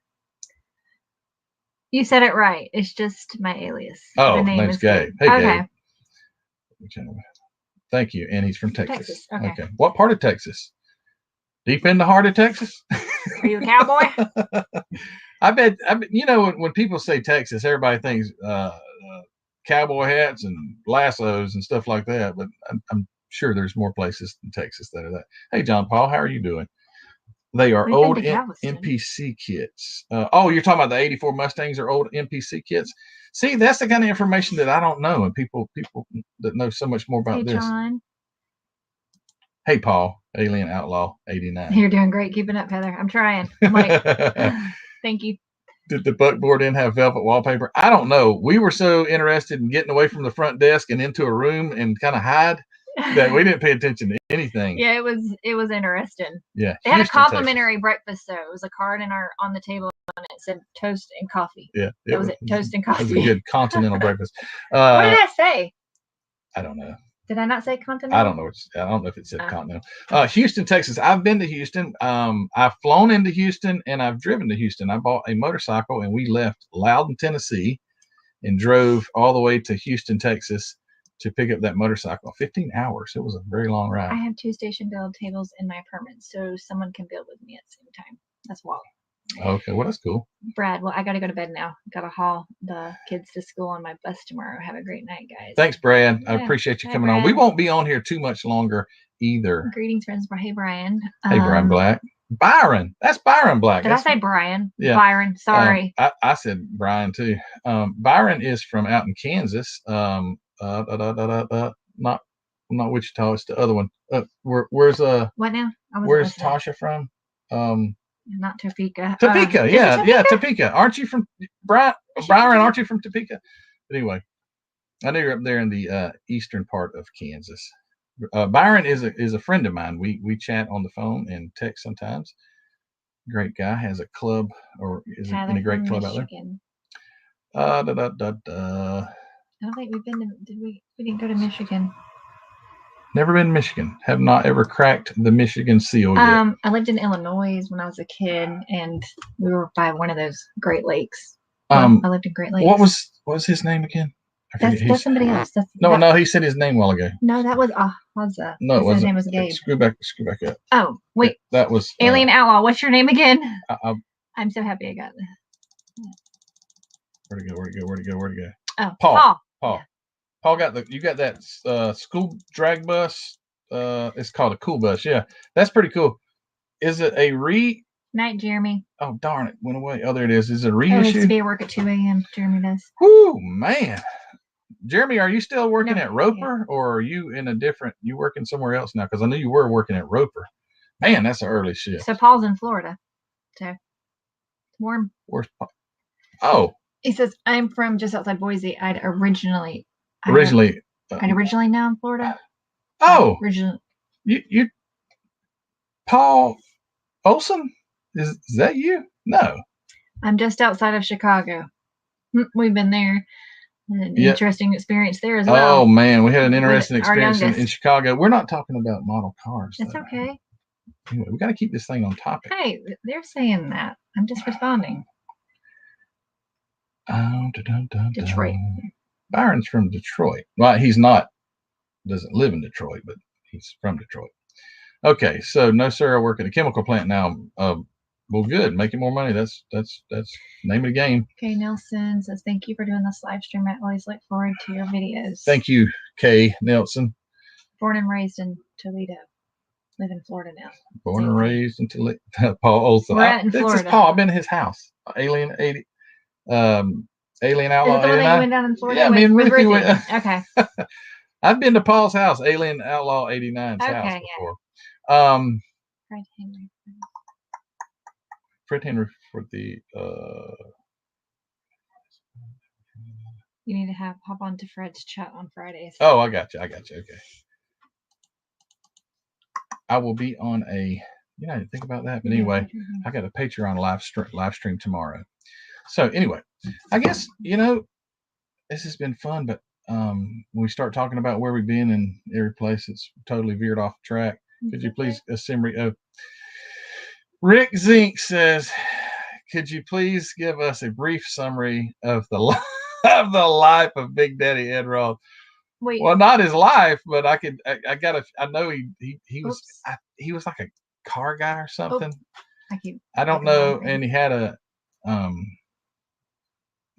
S2: You said it right. It's just my alias.
S1: Oh, the name's Gabe. Hey,
S2: okay.
S1: Gabe. Thank you. And he's from Texas.
S2: Okay.
S1: What part of Texas? Deep in the heart of Texas?
S2: Are you a cowboy?
S1: I bet, you know, when people say Texas, everybody thinks cowboy hats and lassos and stuff like that. But I'm sure there's more places in Texas that are that. Hey, John Paul, how are you doing? They are old MPC kits. Oh, you're talking about the 84 Mustangs are old MPC kits? See, that's the kind of information that I don't know, and people that know so much more about this.
S2: John.
S1: Hey, Paul, Alien Outlaw 89.
S2: You're doing great. Keep it up, Heather. I'm trying. I'm like, thank you.
S1: Did the buckboard in have velvet wallpaper? I don't know. We were so interested in getting away from the front desk and into a room and kind of hide that we didn't pay attention to anything.
S2: Yeah, it was interesting.
S1: Yeah.
S2: They had a complimentary breakfast though. It was a card on the table and it said toast and coffee.
S1: Yeah.
S2: That was it. Toast and coffee.
S1: It was a good continental breakfast.
S2: What did I say?
S1: I don't know.
S2: Did I not say continental?
S1: I don't know. I don't know if it said continental. Houston, Texas. I've been to Houston. I've flown into Houston and I've driven to Houston. I bought a motorcycle and we left Loudon, Tennessee, and drove all the way to Houston, Texas, to pick up that motorcycle. 15 hours. It was a very long ride.
S2: I have 2 station build tables in my apartment, so someone can build with me at the same time. That's wild.
S1: Okay, well, that's cool.
S2: Brad, well, I got to go to bed now. Got to haul the kids to school on my bus tomorrow. Have a great night, guys.
S1: Thanks, Brad. I appreciate you coming on. We won't be on here too much longer either.
S2: Greetings, friends. Hey, Brian.
S1: Hey, Brian Black. Byron. That's Byron Black.
S2: Did I say Brian?
S1: Yeah.
S2: Byron. Sorry.
S1: I said Brian too. Byron is from out in Kansas. Not Wichita. It's the other one. Where's
S2: what now?
S1: Where's Tasha from?
S2: Not Topeka.
S1: Topeka, yeah, Topeka. Aren't you from Byron? Aren't you from Topeka? But anyway, I know you're up there in the eastern part of Kansas. Byron is a friend of mine. We chat on the phone and text sometimes. Great guy. Has a club or is in a great club
S2: Michigan.
S1: out there.
S2: I don't think we've been to. Did we? We didn't go to Michigan.
S1: Never been to Michigan. Have not ever cracked the Michigan seal yet.
S2: I lived in Illinois when I was a kid, and we were by one of those Great Lakes.
S1: I
S2: lived in Great Lakes.
S1: What was his name again?
S2: That's somebody else.
S1: No, he said his name a while ago.
S2: No, that was Ahwaza.
S1: No, it wasn't.
S2: His name was Gabe.
S1: Screw back up.
S2: Oh, wait.
S1: That was
S2: Alien Outlaw. What's your name again? I'm so happy I got that.
S1: Where'd it go?
S2: Oh,
S1: Paul.
S2: Yeah.
S1: Paul you got that school drag bus. It's called a cool bus. Yeah, that's pretty cool. Is it a
S2: Night, Jeremy.
S1: Oh, darn it. Went away. Oh, there it is. Is it a reissue?
S2: It needs to be at work at 2 a.m. Jeremy does.
S1: Whoo, man. Jeremy, are you still working at Roper or are you in a different, you working somewhere else now? Because I knew you were working at Roper. Man, that's an early shift.
S2: So Paul's in Florida. So it's warm.
S1: Where's Paul? Oh.
S2: He says, I'm from just outside Boise. I'd originally now in Florida.
S1: Oh.
S2: Originally.
S1: You Paul Olson? Is that you? No.
S2: I'm just outside of Chicago. We've been there. An interesting experience there as well.
S1: Oh man, we had an interesting experience in Chicago. We're not talking about model cars.
S2: That's okay.
S1: Anyway, we got to keep this thing on topic.
S2: Hey, they're saying that. I'm just responding. Detroit.
S1: Byron's from Detroit. Well, he's not. Doesn't live in Detroit, but he's from Detroit. Okay, so no sir, I work at a chemical plant now. Well, good, making more money. That's name of the game.
S2: Okay, Nelson says thank you for doing this live stream. I always look forward to your videos.
S1: Thank you, Kay Nelson.
S2: Born and raised in Toledo. Live in Florida now.
S1: Born and raised in Toledo. Paul Olson.
S2: We're in Florida.
S1: This is Paul. I've been to his house. Alien Outlaw.
S2: Is it the one that you went down in Florida?
S1: Yeah, me and Ruthie went.
S2: Okay.
S1: I've been to Paul's house, Alien Outlaw 89's house before. Fred Henry for the
S2: You need to hop on to Fred's chat on Fridays.
S1: Oh, I got you. Okay. I will be on a, I didn't think about that. But anyway, I got a Patreon live stream tomorrow. So anyway, I guess, this has been fun, but when we start talking about where we've been in every place, it's totally veered off track. Could you please, Rick Zink says, could you please give us a brief summary of the life of Big Daddy Ed Roth? Wait. Well, not his life, but I know he was like a car guy or something. I don't know. And he had a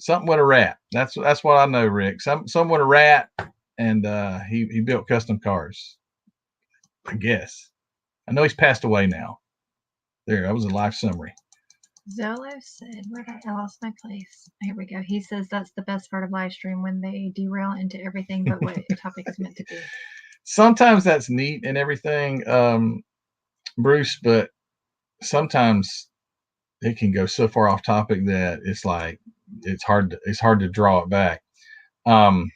S1: something with a rat. That's what I know, Rick. Something with a rat, and he built custom cars. I guess. I know he's passed away now. There, that was a life summary.
S2: Zolo said, "Where did I lost my place?" Here we go. He says that's the best part of live stream, when they derail into everything but what the topic is meant to be.
S1: Sometimes that's neat and everything, Bruce, but sometimes it can go so far off topic that it's like it's hard to draw it back. How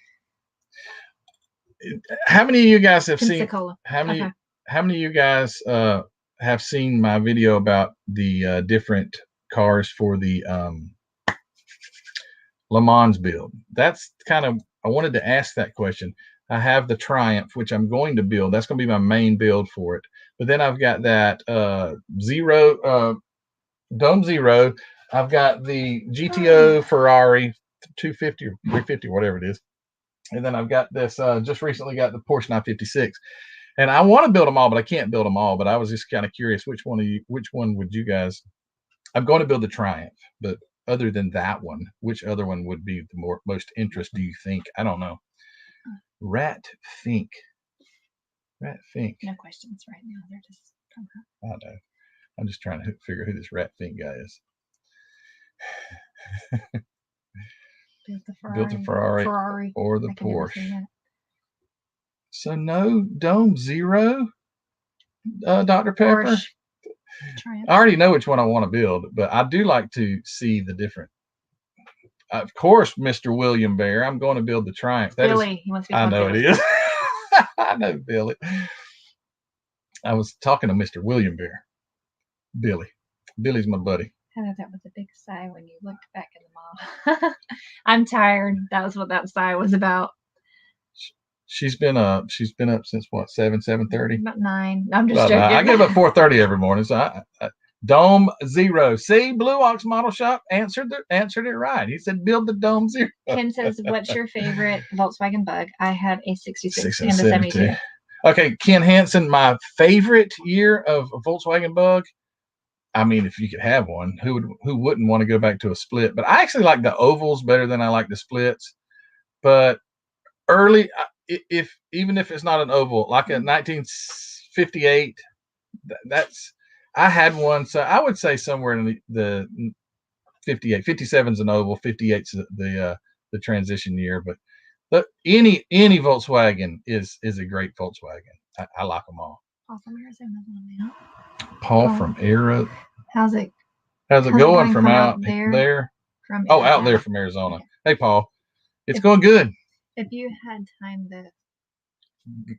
S1: many of you guys have seen? How many of you guys have seen my video about the different cars for the Le Mans build? That's kind of, I wanted to ask that question. I have the Triumph, which I'm going to build. That's going to be my main build for it. But then I've got that Dome Zero. I've got the GTO Ferrari 250 or 350, whatever it is. And then I've got this, just recently got the Porsche 956. And I want to build them all, but I can't build them all. But I was just kind of curious, which one would you guys? I'm going to build the Triumph, but other than that one, which other one would be the most interest, do you think? I don't know. Rat Fink.
S2: No questions right now. They're just coming up.
S1: I know. I'm just trying to figure who this Rat Fink guy is. Built the Ferrari or the Porsche. So no Dome Zero, Dr. Pepper. Porsche. I already know which one I want to build, but I do like to see the different. Of course, Mr. William Bear, I'm going to build the Triumph.
S2: Billy, he wants to be.
S1: I know it is. I know Billy. I was talking to Mr. William Bear. Billy's my buddy.
S2: I know that was a big sigh when you looked back in the mall. I'm tired. That was what that sigh was about.
S1: She's been up since what, 7:30?
S2: About 9. I'm just joking.
S1: I get up at 4:30 every morning. So I Dome Zero. See, Blue Ox Model Shop answered it right. He said build the Dome Zero.
S2: Ken says, what's your favorite Volkswagen Bug? I had a 66 and a 72.
S1: Okay, Ken Hansen, my favorite year of a Volkswagen Bug. I mean, if you could have one, who wouldn't want to go back to a split? But I actually like the ovals better than I like the splits. But early, even if it's not an oval, like a 1958, I had one. So I would say somewhere in the 58, 57's an oval, 58's the transition year. But any Volkswagen is a great Volkswagen. I like them all. Paul from Arizona.
S2: How's it
S1: going from out there? Out there from Arizona. Okay. Hey, Paul. It's going good.
S2: If you had time to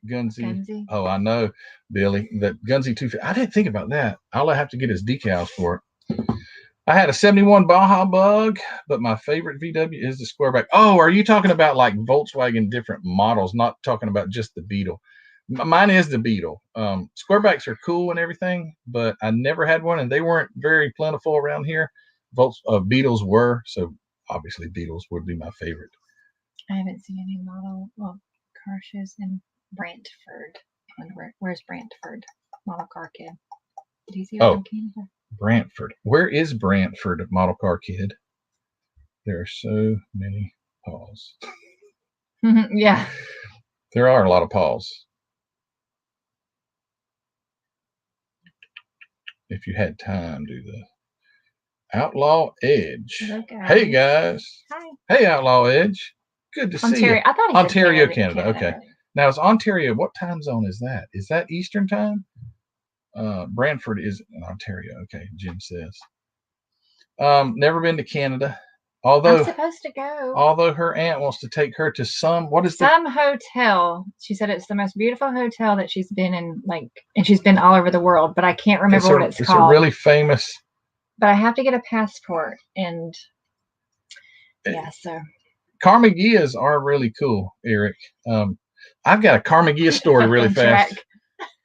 S1: Gunzy. Oh, I know, Billy. That Gunzy 250. I didn't think about that. I'll have to get his decals for it. I had a 71 Baja Bug, but my favorite VW is the Squareback. Oh, are you talking about like Volkswagen different models? Not talking about just the Beetle. Mine is the Beetle. Squarebacks are cool and everything, but I never had one, and they weren't very plentiful around here. Beetles were, so obviously Beetles would be my favorite.
S2: I haven't seen any car shows in Brantford. Where's Brantford? Model Car Kid. Did you see it in Canada?
S1: Brantford. Where is Brantford Model Car Kid? There are so many Pauls.
S2: Yeah.
S1: There are a lot of Pauls. If you had time, do the Outlaw Edge. Hey, guys.
S2: Hi.
S1: Hey, Outlaw Edge. Good to see you.
S2: I thought
S1: Ontario, Canada. Okay. Now, is Ontario, what time zone is that? Is that Eastern time? Brantford is in Ontario. Okay, Jim says. Never been to Canada. Although
S2: I'm supposed to go.
S1: Although her aunt wants to take her to some
S2: hotel. She said it's the most beautiful hotel that she's been in, and she's been all over the world, but I can't remember what it's called.
S1: It's a really famous.
S2: But I have to get a passport, and yeah, so.
S1: Carmagias are really cool, Eric. I've got a Carmagia story really fast.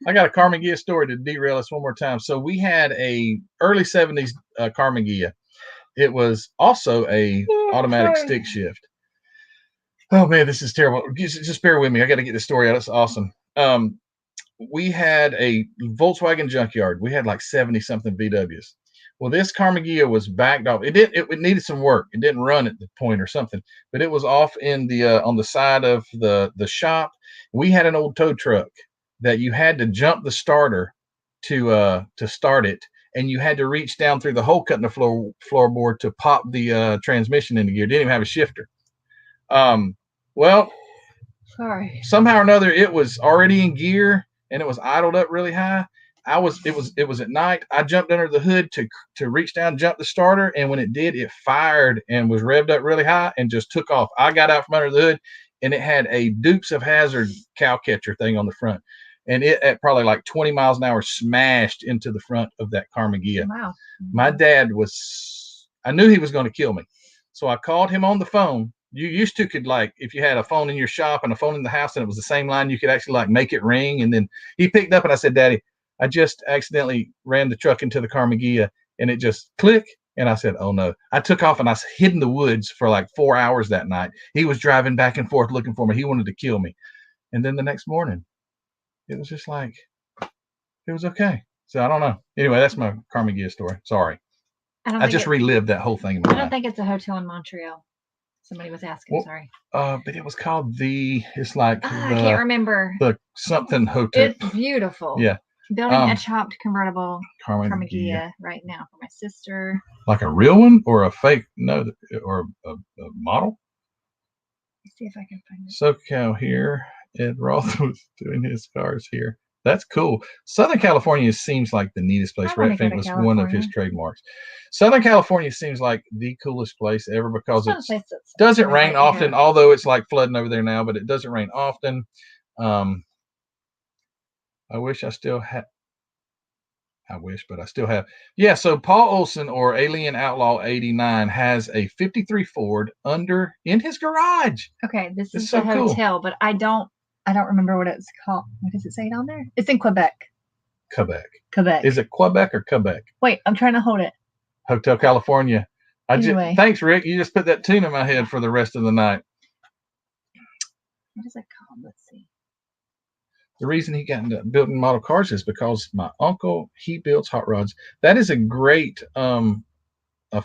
S1: I got a Carmagia story to derail us one more time. So we had a early 70s Carmagia. It was also a automatic stick shift. Oh man, this is terrible. Just bear with me. I got to get this story out. It's awesome. We had a Volkswagen junkyard. We had like 70 something VWs. Well, this Carmagia was backed off. It needed some work. It didn't run at the point or something, but it was off in the on the side of the shop. We had an old tow truck that you had to jump the starter to start it, and you had to reach down through the hole cut in the floorboard to pop the transmission into gear. It didn't even have a shifter. Well,
S2: sorry.
S1: Somehow or another, it was already in gear and it was idled up really high. It was at night. I jumped under the hood to reach down and jump the starter, and when it did, it fired and was revved up really high and just took off. I got out from under the hood, and it had a Dukes of Hazzard cow catcher thing on the front, and it at probably like 20 miles an hour smashed into the front of that Carmagia.
S2: Wow.
S1: My dad I knew he was going to kill me, so I called him on the phone. You used to could, like, if you had a phone in your shop and a phone in the house and it was the same line, you could actually like make it ring. And then he picked up and I said, Daddy, I just accidentally ran the truck into the Carmagia and it just clicked. And I said, oh no. I took off and I hid in the woods for like 4 hours that night. He was driving back and forth looking for me. He wanted to kill me. And then the next morning, it was just like, it was okay. So I don't know. Anyway, that's my Carmagia story. Sorry. I just relived that whole thing in my life.
S2: I don't think it's a hotel in Montreal. Somebody was asking, well, sorry.
S1: But it was called it's like
S2: I can't remember.
S1: The something hotel.
S2: It's beautiful.
S1: Yeah.
S2: Building a chopped convertible Carmagia right now for my sister.
S1: Like a real one or a fake? No, or a model?
S2: Let's see if I can find it.
S1: SoCal here. Ed Roth was doing his cars here. That's cool. Southern California seems like the neatest place. Red Fink was one of his trademarks. Southern California seems like the coolest place ever because it doesn't rain often, although it's like flooding over there now, but it doesn't rain often. I wish I still had. I wish, but I still have. Yeah, so Paul Olson, or Alien Outlaw 89, has a 53 Ford in his garage.
S2: Okay, this is the hotel, but I don't remember what it's called. What does it say down there? It's in Quebec. Quebec.
S1: Is it Quebec or Quebec?
S2: Wait, I'm trying to hold it.
S1: Hotel California.
S2: Anyway.
S1: Thanks, Rick. You just put that tune in my head for the rest of the night.
S2: What is it called? Let's see.
S1: The reason he got into building model cars is because my uncle, he builds hot rods. That is a great a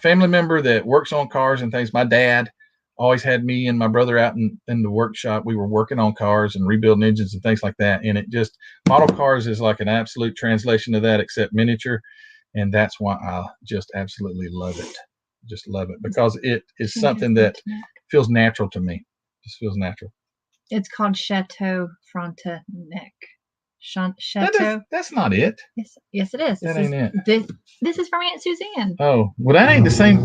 S1: family member that works on cars and things. My dad always had me and my brother out in the workshop. We were working on cars and rebuilding engines and things like that. And it just, model cars is like an absolute translation of that, except miniature. And that's why I just absolutely love it. Just love it because it is something that feels natural to me. Just feels natural.
S2: It's called Chateau Frontenac. Chateau.
S1: That's not it.
S2: Yes, it is.
S1: That ain't it.
S2: This is from Aunt Suzanne.
S1: Oh, well, that ain't the same.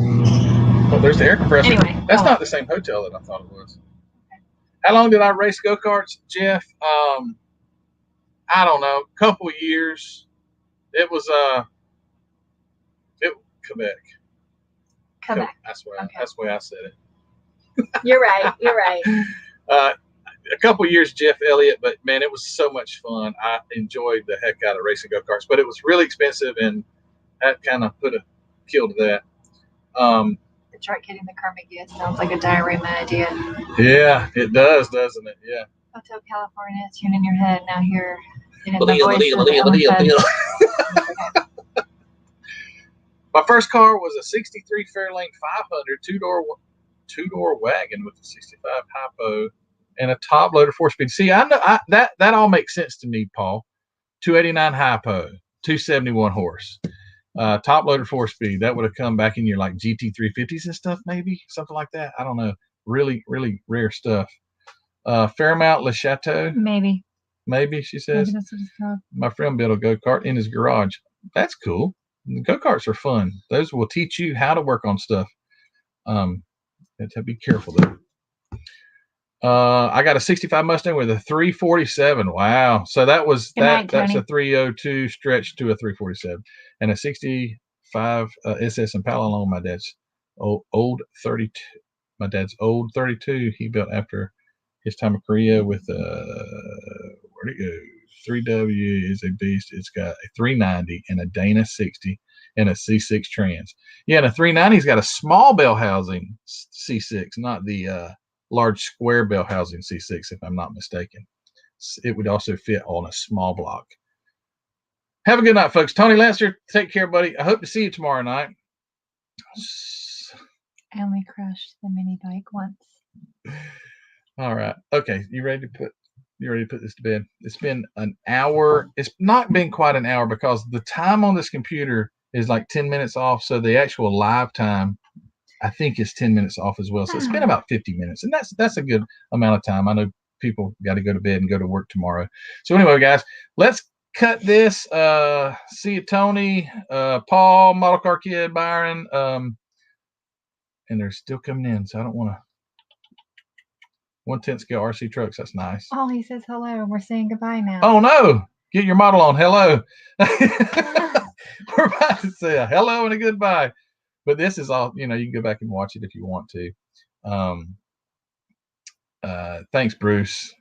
S1: Oh, there's the air compressor.
S2: Anyway,
S1: that's not the same hotel that I thought it was. How long did I race go-karts, Jeff? I don't know, a couple of years. It was Quebec.
S2: Quebec.
S1: That's the way I said it.
S2: You're right. You're right.
S1: A couple of years, Jeff Elliott, but man, it was so much fun. I enjoyed the heck out of racing go-karts, but it was really expensive, and that kind of put a kill to that.
S2: Detroit getting the Carmagia sounds like a diorama idea.
S1: Yeah, it does, doesn't it? Yeah.
S2: Hotel California, tune in your head. Now here.
S1: My first car was a 63 Fairlane 500 two-door wagon with a 65 hypo and a top loader 4-speed. See, I know that all makes sense to me, Paul. 289 hypo, 271 horse. Top loader 4-speed. That would have come back in your like GT350s and stuff, maybe something like that. I don't know. Really, really rare stuff. Fairmount Le Chateau.
S2: Maybe
S1: she says.
S2: Maybe that's what it's called.
S1: My friend built a go-kart in his garage. That's cool. Go-karts are fun. Those will teach you how to work on stuff. have to be careful though. I got a 65 Mustang with a 347. Wow. So that's a 302 stretched to a 347 and a 65 SS Impala along my dad's old 32. My dad's old 32 he built after his time in Korea with where'd it go? 3W is a beast. It's got a 390 and a Dana 60 and a C6 trans. Yeah, and a 390's got a small bell housing C6, not the large square bell housing C6, if I'm not mistaken. It would also fit on a small block. Have a good night, folks. Tony Lancer, take care, buddy. I hope to see you tomorrow night.
S2: I only crashed the mini bike once.
S1: All right. Okay. You ready to put this to bed? It's been an hour. It's not been quite an hour because the time on this computer is like 10 minutes off. So the actual live time, I think, is 10 minutes off as well. So it's been about 50 minutes. And that's a good amount of time. I know people got to go to bed and go to work tomorrow. So anyway, guys, let's cut this. See you, Tony, Paul, Model Car Kid, Byron. And they're still coming in. So I don't want to. 1/10 scale RC trucks. That's nice.
S2: Oh, he says hello. We're saying goodbye now.
S1: Oh no! Get your model on. Hello. We're about to say a hello and a goodbye. But this is all. You can go back and watch it if you want to. Thanks, Bruce.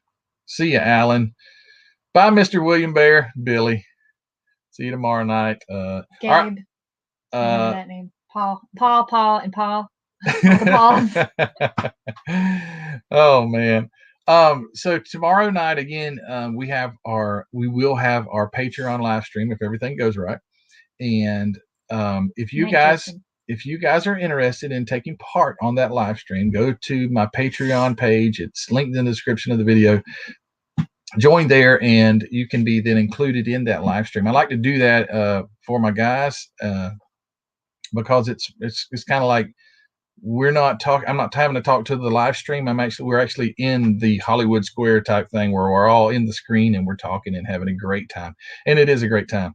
S1: See you, Alan. Bye, Mr. William Bear. Billy. See you tomorrow night.
S2: Gabe. I know that name. Paul, and Paul.
S1: Oh man. So tomorrow night again, we will have our Patreon live stream if everything goes right. And if you guys are interested in taking part on that live stream, go to my Patreon page. It's linked in the description of the video. Join there and you can be then included in that live stream. I like to do that for my guys because it's kind of like I'm not having to talk to the live stream. We're actually in the Hollywood Square type thing where we're all in the screen and we're talking and having a great time. And it is a great time.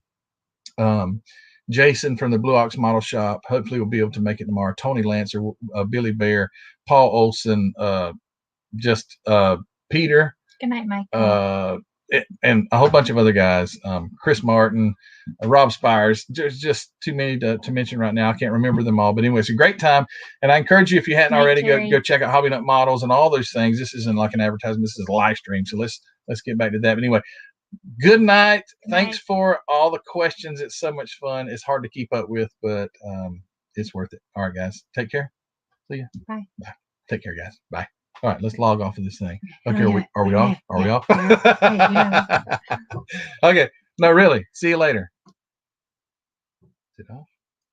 S1: Jason from the Blue Ox Model Shop, hopefully we'll be able to make it tomorrow. Tony Lancer, Billy Bear, Paul Olson, Peter.
S2: Good night, Mike.
S1: And a whole bunch of other guys, Chris Martin, Rob Spires. There's just too many to mention right now. I can't remember them all. But anyway, it's a great time. And I encourage you, if you hadn't already, go check out Hobby Nut Models and all those things. This isn't like an advertisement. This is a live stream. So let's get back to that. But anyway, good night. Thanks for all the questions. It's so much fun. It's hard to keep up with, but it's worth it. All right, guys. Take care. See you.
S2: Bye.
S1: Bye. Take care, guys. Bye. All right, let's log off of this thing. Okay, are we off? Are we off? Okay, no, really. See you later. Is it off?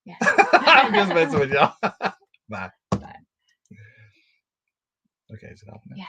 S2: Yeah.
S1: I'm just messing with y'all. Bye.
S2: Bye.
S1: Okay, is it off now?
S2: Yeah.